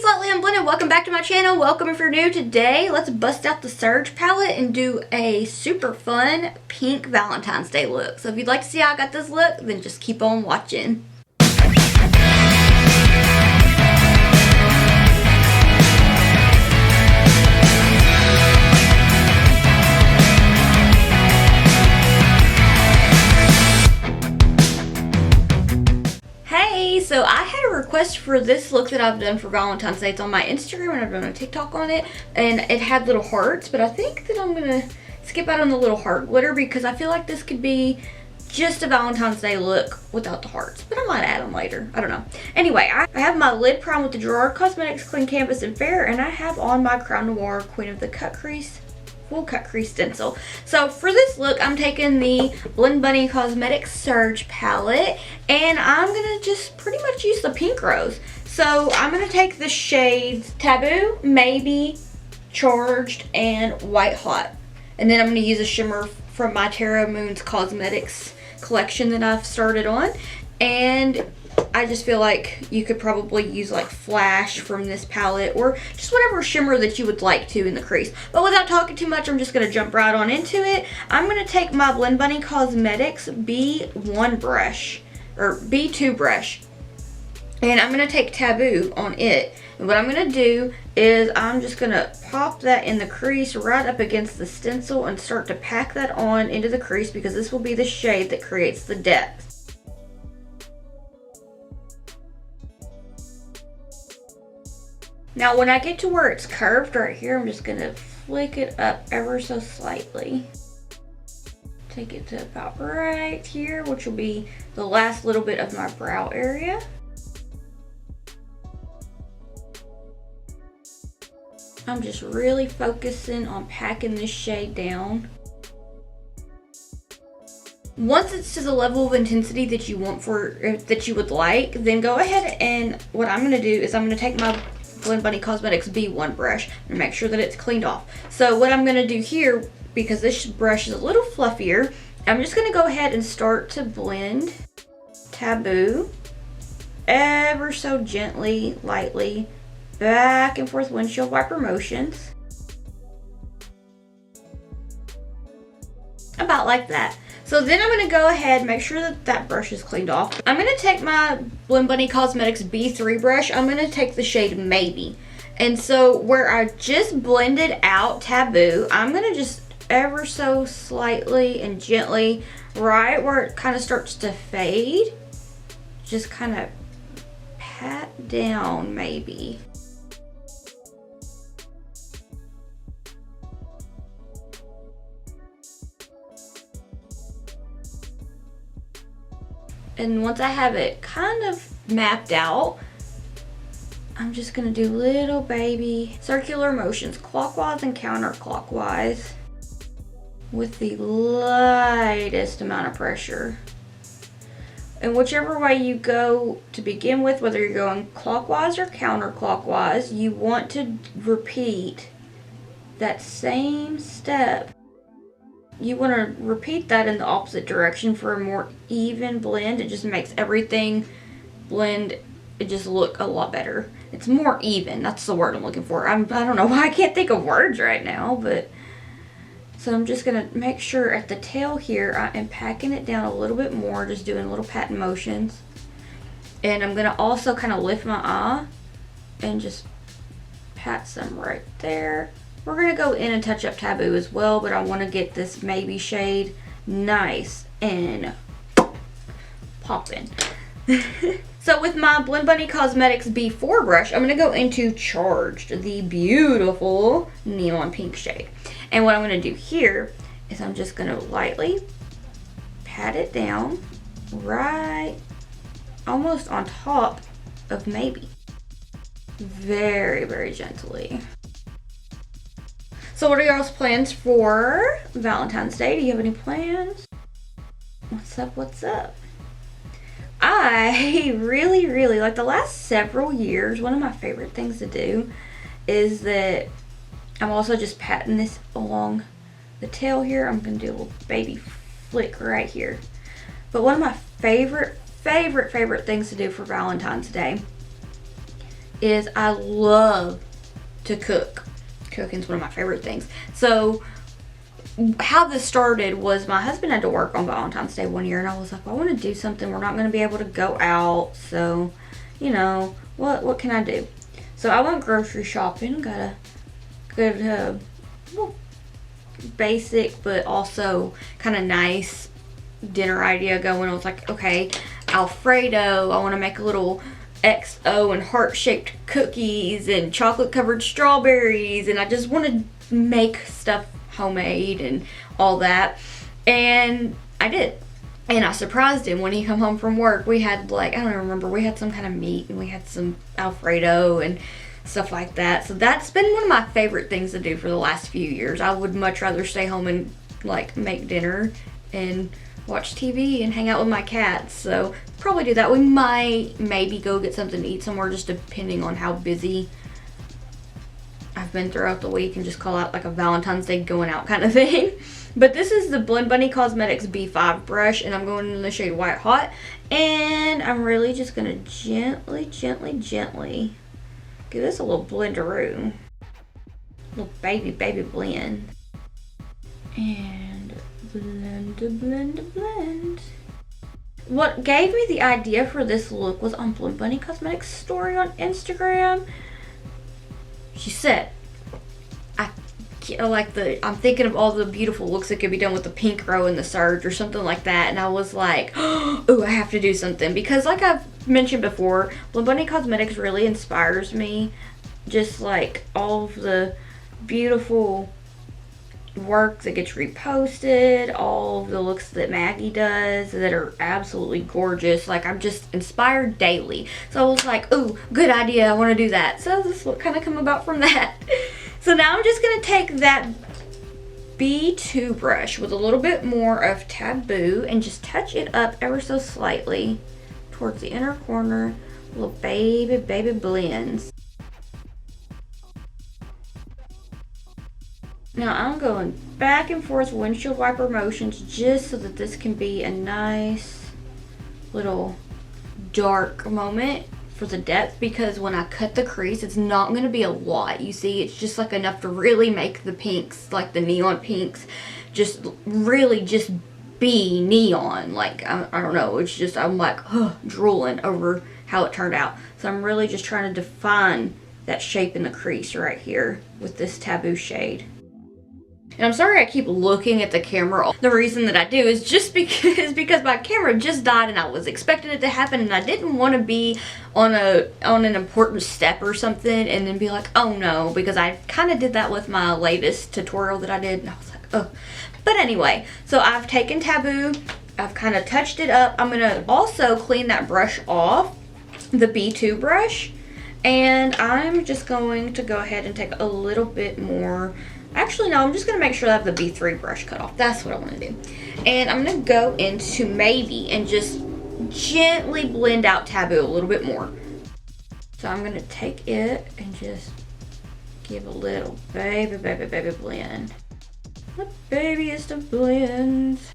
Slightly Unblended, welcome back to my channel. Welcome if you're new. Today, let's bust out the Surge palette and do a super fun pink Valentine's Day look. So if you'd like to see how I got this look, then just keep on watching. So I had a request for this look that I've done for Valentine's Day. It's on my Instagram and I've done a TikTok on it, and it had little hearts, but I think that I'm gonna skip out on the little heart glitter because I feel like this could be just a Valentine's Day look without the hearts, but I might add them later. I don't know. Anyway, I have my lid prime with the Gerard Cosmetics Clean Canvas and Fair, and I have on my Crown Noir Queen of the Cut Crease full cut crease stencil. So for this look, I'm taking the Blend Bunny Cosmetics Surge palette, and I'm gonna just pretty much use the pink rose. So I'm gonna take the shades Taboo, Maybe, Charged, and White Hot, and then I'm gonna use a shimmer from my Terra Moons Cosmetics collection that I've started on. And I just feel like you could probably use like Flash from this palette, or just whatever shimmer that you would like to in the crease. But without talking too much, I'm just going to jump right on into it. I'm going to take my Blend Bunny Cosmetics B1 brush, or B2 brush, and I'm going to take Taboo on it. And what I'm going to do is I'm just going to pop that in the crease right up against the stencil and start to pack that on into the crease, because this will be the shade that creates the depth. Now when I get to where it's curved right here, I'm just going to flick it up ever so slightly. Take it to about right here, which will be the last little bit of my brow area. I'm just really focusing on packing this shade down. Once it's to the level of intensity that you want that you would like, then go ahead, and what I'm going to do is I'm going to take my Blend Bunny Cosmetics B1 brush and make sure that it's cleaned off. So what I'm going to do here, because this brush is a little fluffier, I'm just going to go ahead and start to blend Taboo ever so gently, lightly, back and forth windshield wiper motions. About like that. So then I'm going to go ahead and make sure that that brush is cleaned off. I'm going to take my Blend Bunny Cosmetics B3 brush. I'm going to take the shade Maybe. And so where I just blended out Taboo, I'm going to just ever so slightly and gently, right where it kind of starts to fade, just kind of pat down Maybe. And once I have it kind of mapped out, I'm just going to do little baby circular motions, clockwise and counterclockwise, with the lightest amount of pressure. And whichever way you go to begin with, whether you're going clockwise or counterclockwise, you want to repeat that same step. You want to repeat that in the opposite direction for a more even blend. It just makes everything blend, it just look a lot better. It's more even. That's the word I'm looking for. I don't know why I can't think of words right now, but so I'm just going to make sure at the tail here I am packing it down a little bit more, just doing little patting motions. And I'm going to also kind of lift my eye and just pat some right there. We're going to go in and touch up Taboo as well, but I want to get this Maybe shade nice and popping. So with my Blend Bunny Cosmetics B4 brush, I'm going to go into Charged, the beautiful neon pink shade. And what I'm going to do here is I'm just going to lightly pat it down right almost on top of Maybe. Very, very gently. So what are y'all's plans for Valentine's Day? Do you have any plans? What's up, what's up? I really, like the last several years, one of my favorite things to do is that I'm also just patting this along the tail here. I'm going to do a little baby flick right here. But one of my favorite things to do for Valentine's Day is I love to cook. Cooking's one of my favorite things. So how this started was my husband had to work on Valentine's Day one year, and I was like, well, I want to do something. We're not going to be able to go out, so, you know, what can I do? So I went grocery shopping, got a good, well, basic, but also kind of nice dinner idea going. I was like, okay, Alfredo, I want to make a little XO and heart-shaped cookies and chocolate-covered strawberries, and I just want to make stuff homemade and all that. And I did. And I surprised him when he come home from work. We had, like, I don't remember, we had some kind of meat and we had some Alfredo and stuff like that. So that's been one of my favorite things to do for the last few years. I would much rather stay home and, like, make dinner and watch TV and hang out with my cats. So probably do that. We might maybe go get something to eat somewhere, just depending on how busy I've been throughout the week, and just call out like a Valentine's Day going out kind of thing. But this is the Blend Bunny Cosmetics B5 brush, and I'm going in the shade White Hot, and I'm really just going to gently give this a little blenderoo. Little baby blend. And blend. What gave me the idea for this look was on Blend Bunny Cosmetics story on Instagram. She said, I'm thinking of all the beautiful looks that could be done with the pink row and the surge or something like that. And I was like, oh, I have to do something. Because like I've mentioned before, Blend Bunny Cosmetics really inspires me. Just like all of the beautiful work that gets reposted, all of the looks that Maggie does that are absolutely gorgeous. Like, I'm just inspired daily. So I was like, ooh, good idea, I want to do that. So this is what kind of come about from that. So now I'm just going to take that B2 brush with a little bit more of Taboo and just touch it up ever so slightly towards the inner corner. Little baby blends. Now I'm going back and forth windshield wiper motions just so that this can be a nice little dark moment for the depth, because when I cut the crease, it's not going to be a lot. You see, it's just like enough to really make the pinks, like the neon pinks, just really just be neon. Like, I don't know, it's just, I'm like, drooling over how it turned out. So I'm really just trying to define that shape in the crease right here with this Taboo shade. And I'm sorry I keep looking at the camera. The reason that I do is just because my camera just died and I was expecting it to happen, and I didn't want to be on an important step or something and then be like, oh no, because I kind of did that with my latest tutorial that I did, and I was like, oh. But anyway, so I've taken Taboo, I've kind of touched it up. I'm gonna also clean that brush off, the B2 brush, and I'm just going to go ahead and take a little bit more. Actually, no, I'm just going to make sure I have the B3 brush cut off. That's what I want to do. And I'm going to go into Maybe and just gently blend out Taboo a little bit more. So I'm going to take it and just give a little baby blend. The babyest of blends.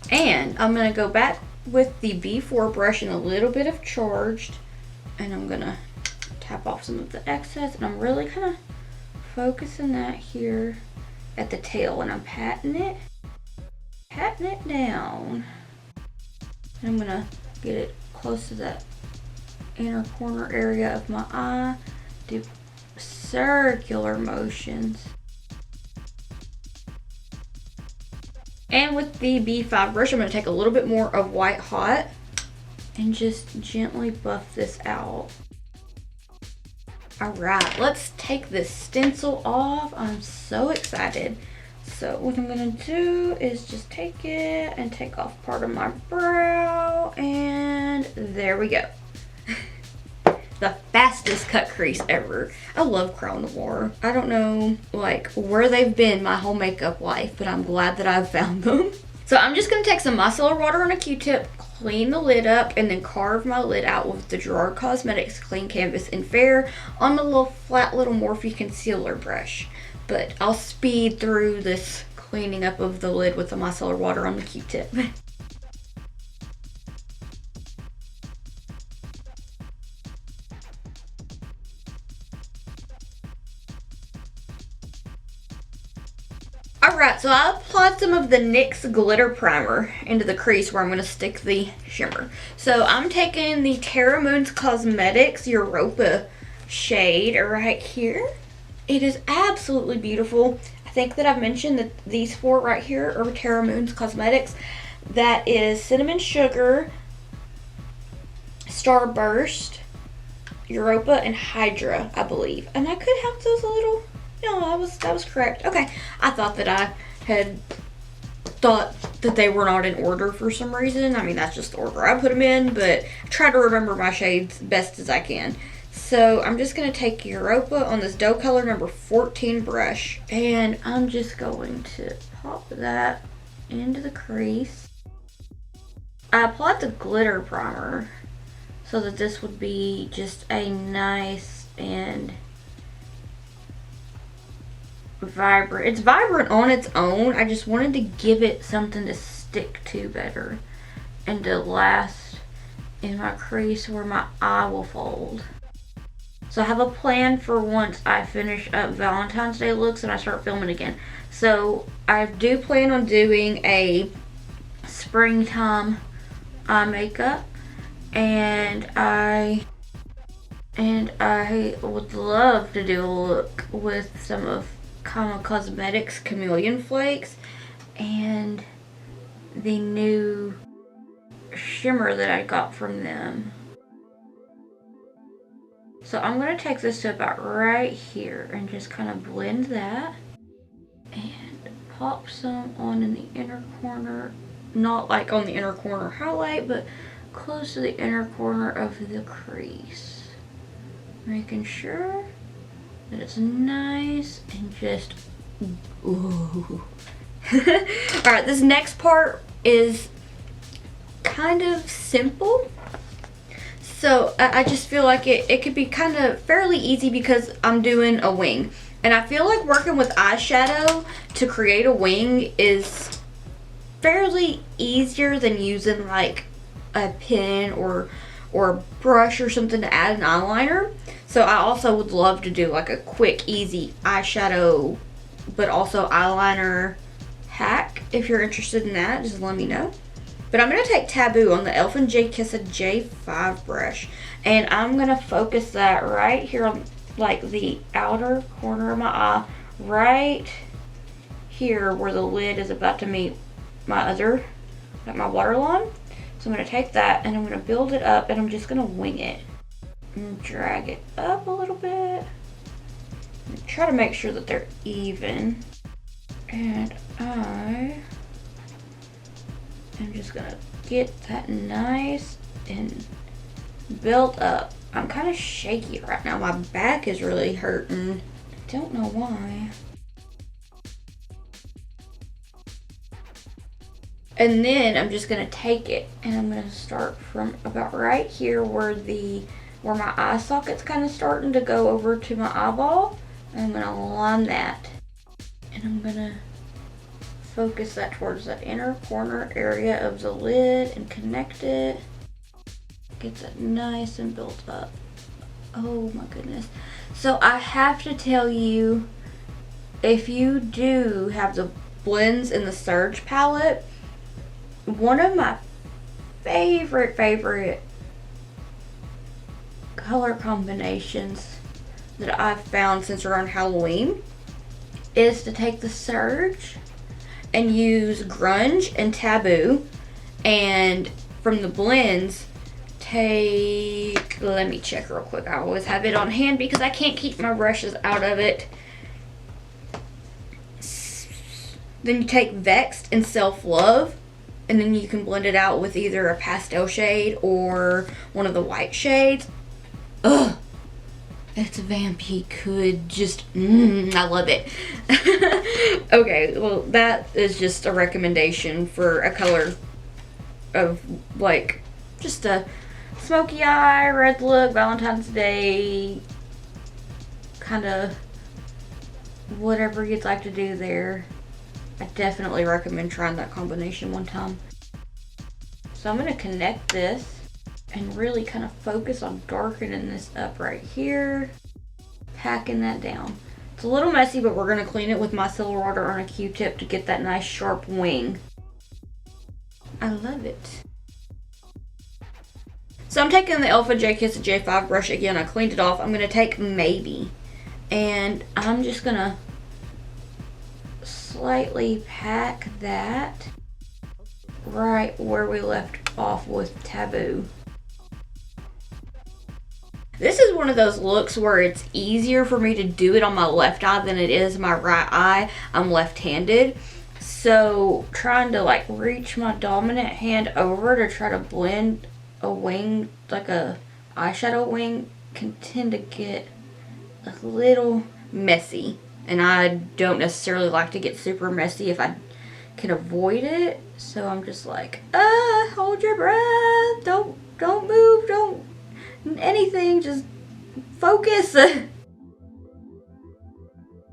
And I'm going to go back with the B4 brush and a little bit of Charged. And I'm going to tap off some of the excess, and I'm really kind of focusing that here at the tail, and I'm patting it down. And I'm gonna get it close to that inner corner area of my eye, do circular motions. And with the B5 brush, I'm gonna take a little bit more of White Hot and just gently buff this out. Alright, let's take this stencil off. I'm so excited. So what I'm going to do is just take it and take off part of my brow, and there we go. The fastest cut crease ever. I love Crown Noir. I don't know like where they've been my whole makeup life, but I'm glad that I've found them. So I'm just going to take some micellar water on a Q-tip, clean the lid up, and then carve my lid out with the Gerard Cosmetics Clean Canvas in Fair on the little flat little Morphe concealer brush. But I'll speed through this cleaning up of the lid with the micellar water on the Q-tip. Alright, so I applied some of the NYX glitter primer into the crease where I'm going to stick the shimmer. So I'm taking the Terra Moons Cosmetics Europa shade right here. It is absolutely beautiful. I think that I've mentioned that these four right here are Terra Moons Cosmetics. That is Cinnamon Sugar, Starburst, Europa, and Hydra, I believe. And I could have those a little... No, that was correct. Okay, I thought that I had thought that they were not in order for some reason. I mean, that's just the order I put them in, but I try to remember my shades best as I can. So I'm just going to take Europa on this dough color number 14 brush, and I'm just going to pop that into the crease. I applied the glitter primer so that this would be just a nice and vibrant. It's vibrant on its own. I just wanted to give it something to stick to better and to last in my crease where my eye will fold. So I have a plan for once I finish up Valentine's Day looks and I start filming again. So I do plan on doing a springtime eye makeup, and I would love to do a look with some of Kama Cosmetics Chameleon Flakes and the new shimmer that I got from them. So I'm going to take this to about right here and just kind of blend that and pop some on in the inner corner. Not like on the inner corner highlight, but close to the inner corner of the crease. Making sure that it's nice and just, ooh. Alright, this next part is kind of simple. So I just feel like it could be kind of fairly easy because I'm doing a wing. And I feel like working with eyeshadow to create a wing is fairly easier than using like a pen or a brush or something to add an eyeliner. So I also would love to do like a quick, easy eyeshadow, but also eyeliner hack. If you're interested in that, just let me know. But I'm going to take Taboo on the Elf & Jade Kiss J5 brush. And I'm going to focus that right here on like the outer corner of my eye. Right here where the lid is about to meet my my waterline. So I'm going to take that and I'm going to build it up and I'm just going to wing it. And drag it up a little bit. And try to make sure that they're even. And I'm just going to get that nice and built up. I'm kind of shaky right now. My back is really hurting. I don't know why. And then I'm just going to take it and I'm going to start from about right here where my eye socket's kind of starting to go over to my eyeball. And I'm going to line that. And I'm going to focus that towards that inner corner area of the lid and connect it. Gets it nice and built up. Oh my goodness. So I have to tell you, if you do have the blends in the Surge palette, one of my favorite color combinations that I've found since around Halloween is to take the Surge and use Grunge and Taboo, and from the blends take, let me check real quick, I always have it on hand because I can't keep my brushes out of it. Then you take Vexed and Self Love, and then you can blend it out with either a pastel shade or one of the white shades. Ugh, it's a vamp. He could just, I love it. Okay, well, that is just a recommendation for a color of like just a smoky eye, red look, Valentine's Day, kind of whatever you'd like to do there. I definitely recommend trying that combination one time. So I'm going to connect this and really kind of focus on darkening this up right here, packing that down. It's a little messy, but we're gonna clean it with micellar water on a Q-tip to get that nice sharp wing. I love it. So I'm taking the Elfa J Kiss J5 brush again. I cleaned it off. I'm gonna take Maybe, and I'm just gonna slightly pack that right where we left off with Taboo. This is one of those looks where it's easier for me to do it on my left eye than it is my right eye. I'm left-handed. So trying to like reach my dominant hand over to try to blend a wing, like a eyeshadow wing, can tend to get a little messy. And I don't necessarily like to get super messy if I can avoid it. So I'm just like, hold your breath. Don't move. Don't anything. Just focus. So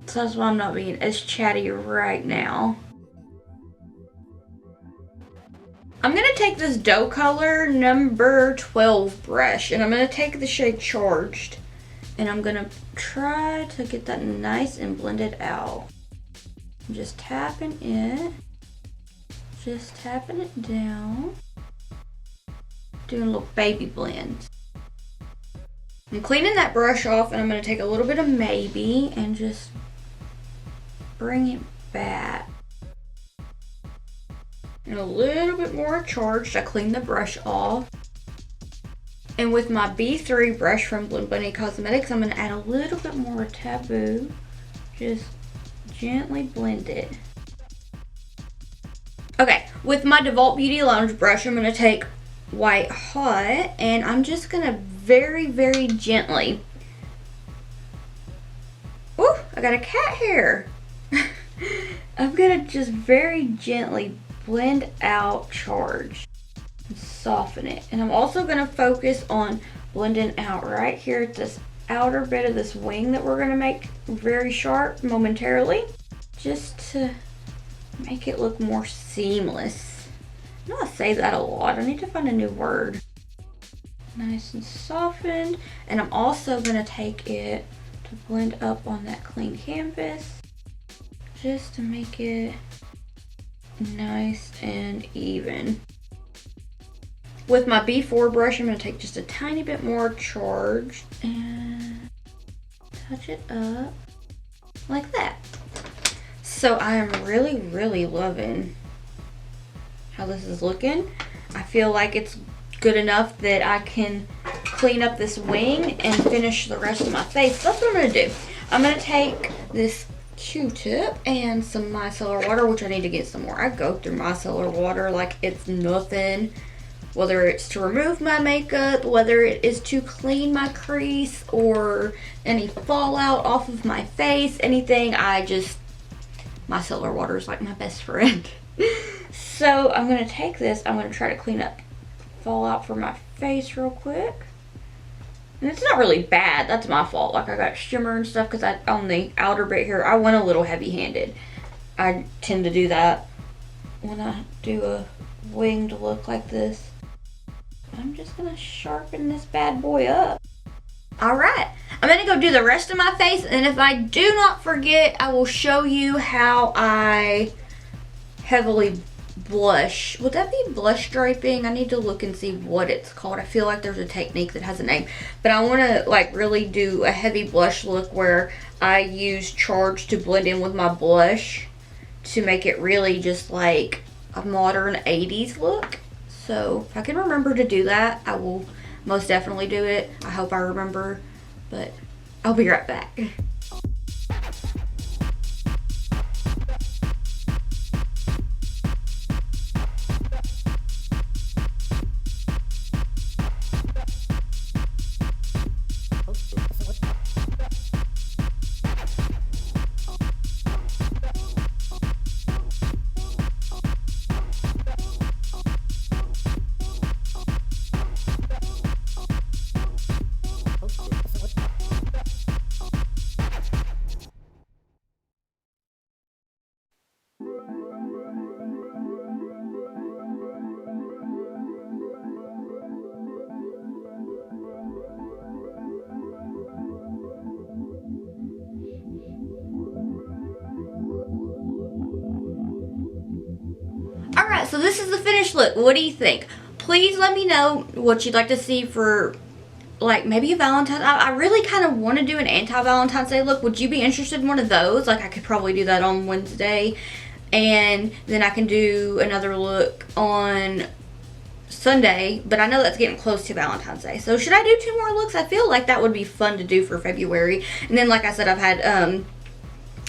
that's why I'm not being as chatty right now. I'm going to take this dough color number 12 brush, and I'm going to take the shade Charged, and I'm going to try to get that nice and blended out. I'm just tapping it down, doing a little baby blend. I'm cleaning that brush off, and I'm going to take a little bit of Maybe and just bring it back. And a little bit more Charged. I cleaned the brush off. And with my B3 brush from Blend Bunny Cosmetics, I'm going to add a little bit more Taboo. Just gently blend it. Okay, with my DeWalt Beauty Lounge brush, I'm going to take White Hot, and I'm just going to very, very gently. Ooh, I got a cat hair. I'm going to just very gently blend out Charged and soften it. And I'm also going to focus on blending out right here at this outer bit of this wing that we're going to make very sharp momentarily, just to make it look more seamless. I know I say that a lot. I need to find a new word. Nice and softened. And I'm also going to take it to blend up on that clean canvas, just to make it nice and even. With my B4 brush, I'm going to take just a tiny bit more Charged and touch it up like that. So I am really, really loving how this is looking. I feel like it's good enough that I can clean up this wing and finish the rest of my face. That's what I'm going to do. I'm going to take this Q-tip and some micellar water, which I need to get some more. I go through micellar water like it's nothing, whether it's to remove my makeup, whether it is to clean my crease or any fallout off of my face, anything. Micellar water is like my best friend. So I'm going to take this, I'm going to try to clean up fallout from my face real quick. And it's not really bad. That's my fault. Like, I got shimmer and stuff because on the outer bit here, I went a little heavy-handed. I tend to do that when I do a wing to look like this. I'm just going to sharpen this bad boy up. Alright, I'm going to go do the rest of my face, and if I do not forget, I will show you how I heavily blush. Would that be blush draping? I need to look and see what it's called. I feel like there's a technique that has a name, but I want to like really do a heavy blush look where I use Charged to blend in with my blush to make it really just like a modern 80s look. So if I can remember to do that, I will most definitely do it. I hope I remember, but I'll be right back. so this is the finished look. What do you think? Please let me know what you'd like to see for, like, maybe a Valentine's. I really kind of want to do an anti-Valentine's Day look. Would you be interested in one of those? Like, I could probably do that on Wednesday, and then I can do another look on Sunday, but I know that's getting close to Valentine's Day. So should I do 2 more looks? I feel like that would be fun to do for February. And then, like I said,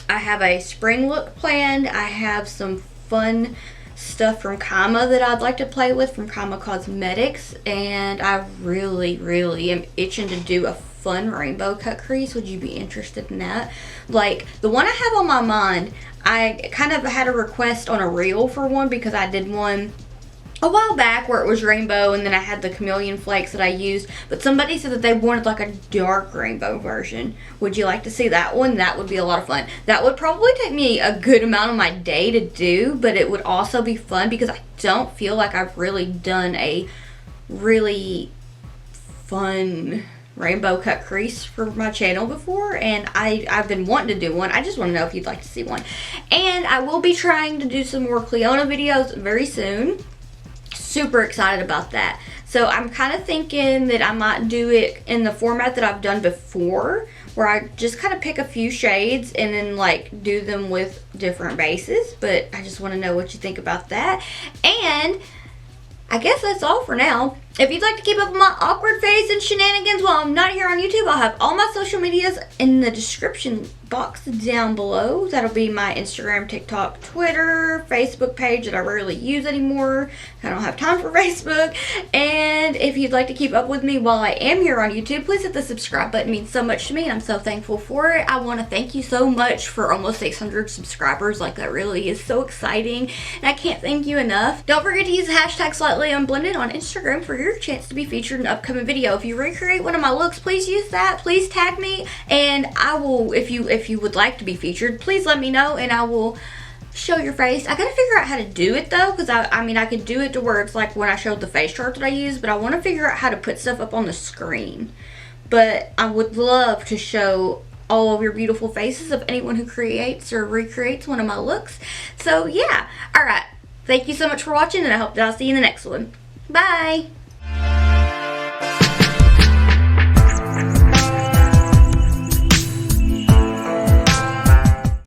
I have a spring look planned. I have some fun stuff from Kama that I'd like to play with from Kama Cosmetics, and I really am itching to do a fun rainbow cut crease. Would you be interested in that? Like, the one I have on my mind, I kind of had a request on a reel for one because I did one a while back where it was rainbow, and then I had the chameleon flakes that I used, but somebody said that they wanted like a dark rainbow version. Would you like to see that one? That would be a lot of fun. That would probably take me a good amount of my day to do, but it would also be fun because I don't feel like I've really done a really fun rainbow cut crease for my channel before, and I've been wanting to do one. I just want to know if you'd like to see one. And I will be trying to do some more Cleona videos very soon. Super excited about that. So I'm kind of thinking that I might do it in the format that I've done before, where I just kind of pick a few shades and then like do them with different bases. But I just want to know what you think about that. And I guess that's all for now. If you'd like to keep up with my awkward phase and shenanigans while I'm not here on YouTube, I'll have all my social medias in the description box down below. That'll be my Instagram, TikTok, Twitter, Facebook page that I rarely use anymore. I don't have time for Facebook. And if you'd like to keep up with me while I am here on YouTube, please hit the subscribe button. It means so much to me, and I'm so thankful for it. I want to thank you so much for almost 600 subscribers. Like, that really is so exciting, and I can't thank you enough. Don't forget to use the hashtag #SlightlyUnblended on Instagram for your chance to be featured in an upcoming video. If you recreate one of my looks, please use that. Please tag me, and I will, if you would like to be featured, please let me know and I will show your face. I gotta figure out how to do it though, because I mean I could do it to where it's like when I showed the face chart that I use, but I want to figure out how to put stuff up on the screen. But I would love to show all of your beautiful faces of anyone who creates or recreates one of my looks. So yeah, alright, thank you so much for watching, and I hope that I'll see you in the next one. Bye!